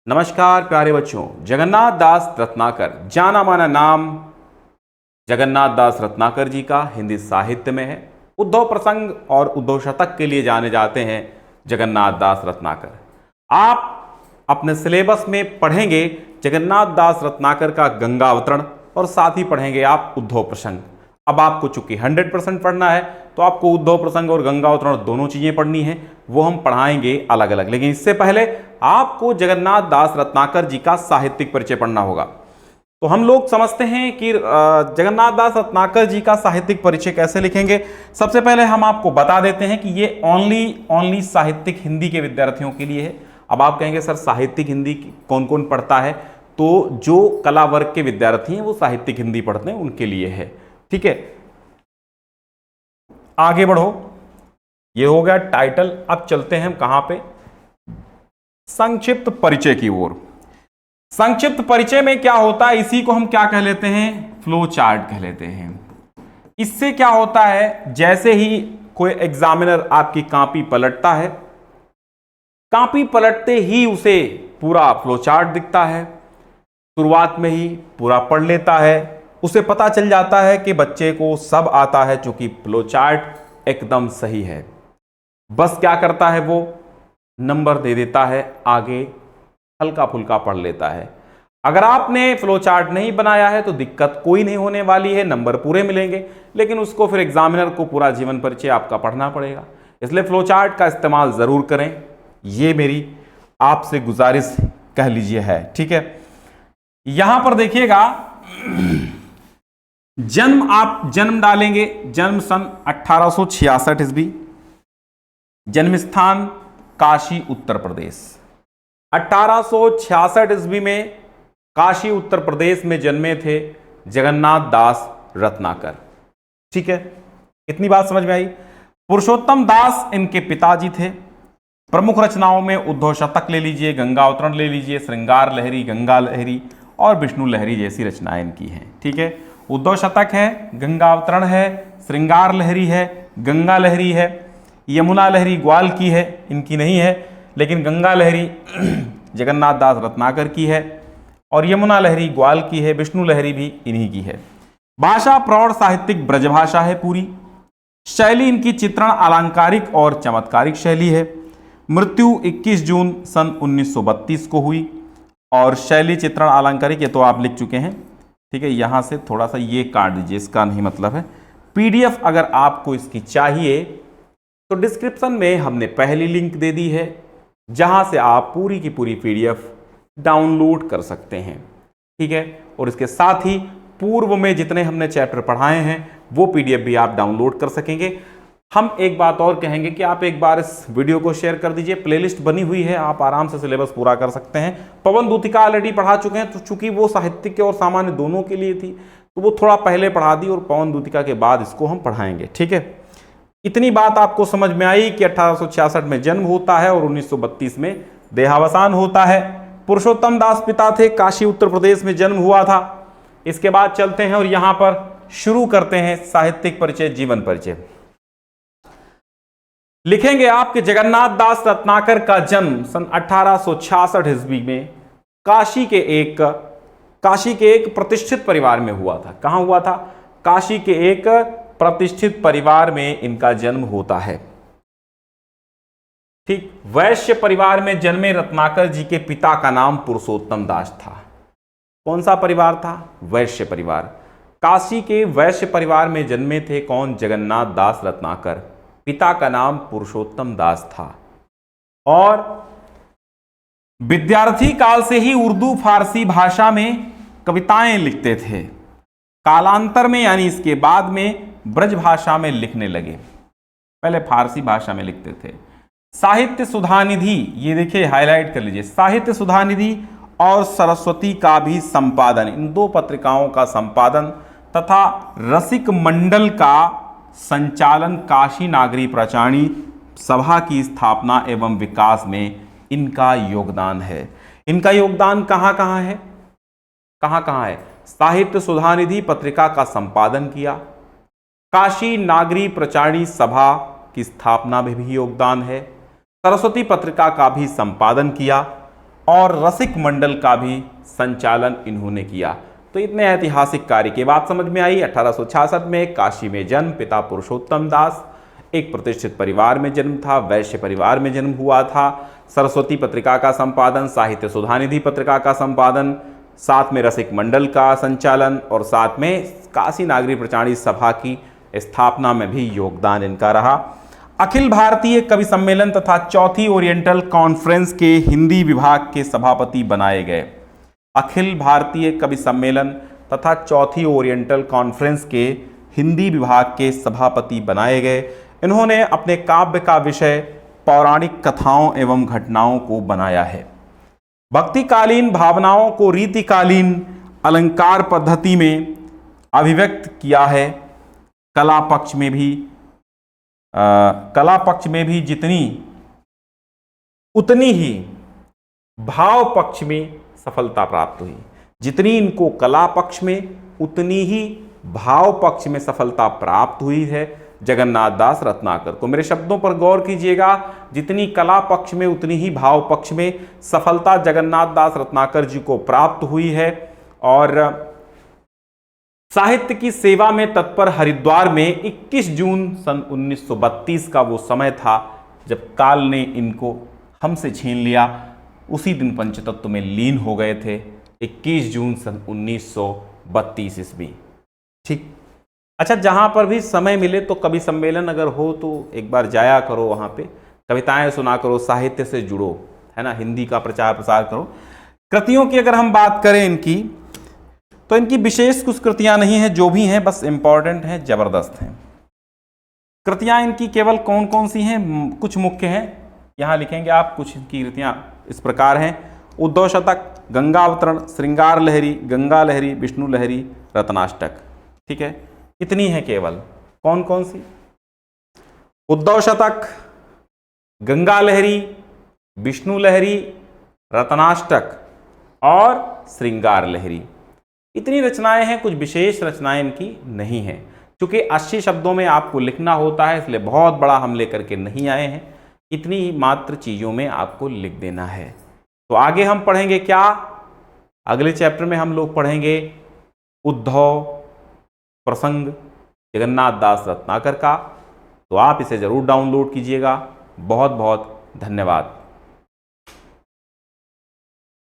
नमस्कार प्यारे बच्चों, जगन्नाथ दास रत्नाकर, जाना माना नाम जगन्नाथ दास रत्नाकर जी का हिंदी साहित्य में है। उद्धव प्रसंग और उद्धव शतक के लिए जाने जाते हैं जगन्नाथ दास रत्नाकर। आप अपने सिलेबस में पढ़ेंगे जगन्नाथ दास रत्नाकर का गंगा अवतरण और साथ ही पढ़ेंगे आप उद्धव प्रसंग। अब आपको चूंकि 100% पढ़ना है तो आपको उद्धव प्रसंग और गंगा अवतरण दोनों चीजें पढ़नी है, वो हम पढ़ाएंगे अलग अलग। लेकिन इससे पहले आपको जगन्नाथ दास रत्नाकर जी का साहित्यिक परिचय पढ़ना होगा। तो हम लोग समझते हैं कि जगन्नाथ दास रत्नाकर जी का साहित्यिक परिचय कैसे लिखेंगे। सबसे पहले हम आपको बता देते हैं कि ये ओनली साहित्यिक हिंदी के विद्यार्थियों के लिए है। अब आप कहेंगे सर साहित्यिक हिंदी कौन कौन पढ़ता है, तो जो कला वर्ग के विद्यार्थी हैं वो साहित्यिक हिंदी पढ़ते हैं, उनके लिए है। ठीक है, आगे बढ़ो। ये हो गया टाइटल। अब चलते हैं हम कहां पे, संक्षिप्त परिचय की ओर। संक्षिप्त परिचय में क्या होता है, इसी को हम क्या कह लेते हैं, फ्लो चार्ट कह लेते हैं। इससे क्या होता है, जैसे ही कोई एग्जामिनर आपकी कॉपी पलटता है, कॉपी पलटते ही उसे पूरा फ्लो चार्ट दिखता है। शुरुआत में ही पूरा पढ़ लेता है, उसे पता चल जाता है कि बच्चे को सब आता है, चूंकि फ्लो चार्ट एकदम सही है। बस क्या करता है, वो नंबर दे देता है, आगे हल्का फुल्का पढ़ लेता है। अगर आपने फ्लो चार्ट नहीं बनाया है तो दिक्कत कोई नहीं होने वाली है, नंबर पूरे मिलेंगे। लेकिन उसको फिर एग्जामिनर को पूरा जीवन परिचय आपका पढ़ना पड़ेगा, इसलिए फ्लो चार्ट का इस्तेमाल जरूर करें, ये मेरी आपसे गुजारिश कह लीजिए है। ठीक है, यहां पर देखिएगा, जन्म आप जन्म डालेंगे, जन्म सन 1866 ईस्वी, जन्म स्थान काशी उत्तर प्रदेश। 1866 ईस्वी में काशी उत्तर प्रदेश में जन्मे थे जगन्नाथ दास रत्नाकर। ठीक है, इतनी बात समझ में आई। पुरुषोत्तम दास इनके पिताजी थे। प्रमुख रचनाओं में उद्धव शतक ले लीजिए, गंगा अवतरण ले लीजिए, श्रृंगार लहरी, गंगा लहरी और विष्णु लहरी जैसी रचनाएं इनकी हैं। ठीक है, उद्धव शतक है, गंगा अवतरण है, श्रृंगार लहरी है, गंगा लहरी है, यमुना लहरी ग्वाल की है, इनकी नहीं है, लेकिन गंगा लहरी जगन्नाथ दास रत्नाकर की है और यमुना लहरी ग्वाल की है, विष्णु लहरी भी इन्हीं की है। भाषा प्रौढ़ साहित्यिक ब्रजभाषा है पूरी। शैली इनकी चित्रण अलंकारिक और चमत्कारिक शैली है। मृत्यु 21 जून सन 1932 को हुई और शैली चित्रण अलंकारिक, ये तो आप लिख चुके हैं। ठीक है, यहां से थोड़ा सा ये काट दीजिए, इसका नहीं मतलब है। पीडीएफ अगर आपको इसकी चाहिए तो डिस्क्रिप्शन में हमने पहली लिंक दे दी है, जहां से आप पूरी की पूरी पीडीएफ डाउनलोड कर सकते हैं। ठीक है, और इसके साथ ही पूर्व में जितने हमने चैप्टर पढ़ाए हैं वो पीडीएफ भी आप डाउनलोड कर सकेंगे। हम एक बात और कहेंगे कि आप एक बार इस वीडियो को शेयर कर दीजिए, प्लेलिस्ट बनी हुई है, आप आराम से सिलेबस पूरा कर सकते हैं। पवन दूतिका ऑलरेडी पढ़ा चुके हैं, तो चूंकि वो साहित्यिक और सामान्य दोनों के लिए थी तो वो थोड़ा पहले पढ़ा दी और पवन दूतिका के बाद इसको हम पढ़ाएंगे। ठीक है, इतनी बात आपको समझ में आई कि 1866 में जन्म होता है और 1932 में देहावसान होता है। पुरुषोत्तम दास पिता थे, काशी उत्तर प्रदेश में जन्म हुआ था। इसके बाद चलते हैं और यहां पर शुरू करते हैं साहित्यिक परिचय, जीवन परिचय। लिखेंगे आपके जगन्नाथ दास रत्नाकर का जन्म सन 1866 ईस्वी में काशी के एक प्रतिष्ठित परिवार में हुआ था। कहां हुआ था, काशी के एक प्रतिष्ठित परिवार में इनका जन्म होता है। ठीक, वैश्य परिवार में जन्मे रत्नाकर जी के पिता का नाम पुरुषोत्तम दास था। कौन सा परिवार था, वैश्य परिवार। काशी के वैश्य परिवार में जन्मे थे कौन, जगन्नाथ दास रत्नाकर। पिता का नाम पुरुषोत्तम दास था और विद्यार्थी काल से ही उर्दू फारसी भाषा में कविताएं लिखते थे। कालांतर में यानी इसके बाद में ब्रज भाषा में लिखने लगे, पहले फारसी भाषा में लिखते थे। साहित्य सुधानिधि, ये देखिए हाईलाइट कर लीजिए, साहित्य सुधानिधि और सरस्वती का भी संपादन, इन दो पत्रिकाओं का संपादन तथा रसिक मंडल का संचालन, काशी नागरी प्रचारणी सभा की स्थापना एवं विकास में इनका योगदान है। इनका योगदान कहां कहां है, कहां कहां है, साहित्य सुधानिधि पत्रिका का संपादन किया, काशी नागरी प्रचारणी सभा की स्थापना में भी योगदान है, सरस्वती पत्रिका का भी संपादन किया और रसिक मंडल का भी संचालन इन्होंने किया। तो इतने ऐतिहासिक कार्य की बात समझ में आई। 1866 में काशी में जन्म, पिता पुरुषोत्तम दास, एक प्रतिष्ठित परिवार में जन्म था, वैश्य परिवार में जन्म हुआ था। सरस्वती पत्रिका का संपादन, साहित्य सुधानिधि पत्रिका का संपादन, साथ में रसिक मंडल का संचालन और साथ में काशी नागरी प्रचारणी सभा की स्थापना में भी योगदान इनका रहा। अखिल भारतीय कवि सम्मेलन तथा चौथी ओरिएंटल कॉन्फ्रेंस के हिंदी विभाग के सभापति बनाए गए। अखिल भारतीय कवि सम्मेलन तथा चौथी ओरिएंटल कॉन्फ्रेंस के हिंदी विभाग के सभापति बनाए गए। इन्होंने अपने काव्य का विषय पौराणिक कथाओं एवं घटनाओं को बनाया है। भक्तिकालीन भावनाओं को रीतिकालीन अलंकार पद्धति में अभिव्यक्त किया है। कला पक्ष में भी जितनी उतनी ही भाव पक्ष में सफलता प्राप्त हुई। जितनी इनको कला पक्ष में उतनी ही भाव पक्ष में सफलता प्राप्त हुई है जगन्नाथ दास रत्नाकर को। मेरे शब्दों पर गौर कीजिएगा, जितनी कला पक्ष में उतनी ही भाव पक्ष में सफलता जगन्नाथ दास रत्नाकर जी को प्राप्त हुई है। और साहित्य की सेवा में तत्पर हरिद्वार में 21 जून सन 1932 का वो समय था जब काल ने इनको हमसे छीन लिया। उसी दिन पंचतत्व में लीन हो गए थे, 21 जून सन 1932 ईस्वी। ठीक। अच्छा, जहां पर भी समय मिले तो कवि सम्मेलन अगर हो तो एक बार जाया करो, वहां पे कविताएं सुना करो, साहित्य से जुड़ो, है ना, हिंदी का प्रचार प्रसार करो। कृतियों की अगर हम बात करें इनकी, तो इनकी विशेष कुछ कृतियां नहीं हैं, जो भी हैं बस इंपॉर्टेंट हैं, जबरदस्त हैं। कृतियां इनकी केवल कौन कौन सी हैं, कुछ मुख्य हैं, यहां लिखेंगे आप। कुछ इनकी कृतियां इस प्रकार हैं: उद्धव शतक, गंगावतरण, श्रृंगार लहरी, गंगा लहरी, विष्णु लहरी, रत्नाष्टक। ठीक है, इतनी है केवल। कौन कौन सी? उद्धव शतक, गंगा लहरी, विष्णु लहरी, रत्नाष्टक और श्रृंगार लहरी। इतनी रचनाएं हैं, कुछ विशेष रचनाएं इनकी नहीं हैं। चूंकि 80 शब्दों में आपको लिखना होता है, इसलिए बहुत बड़ा हम लेकर के नहीं आए हैं। इतनी ही मात्र चीजों में आपको लिख देना है। तो आगे हम पढ़ेंगे क्या? अगले चैप्टर में हम लोग पढ़ेंगे उद्धव प्रसंग जगन्नाथ दास रत्नाकर का। तो आप इसे जरूर डाउनलोड कीजिएगा। बहुत बहुत धन्यवाद।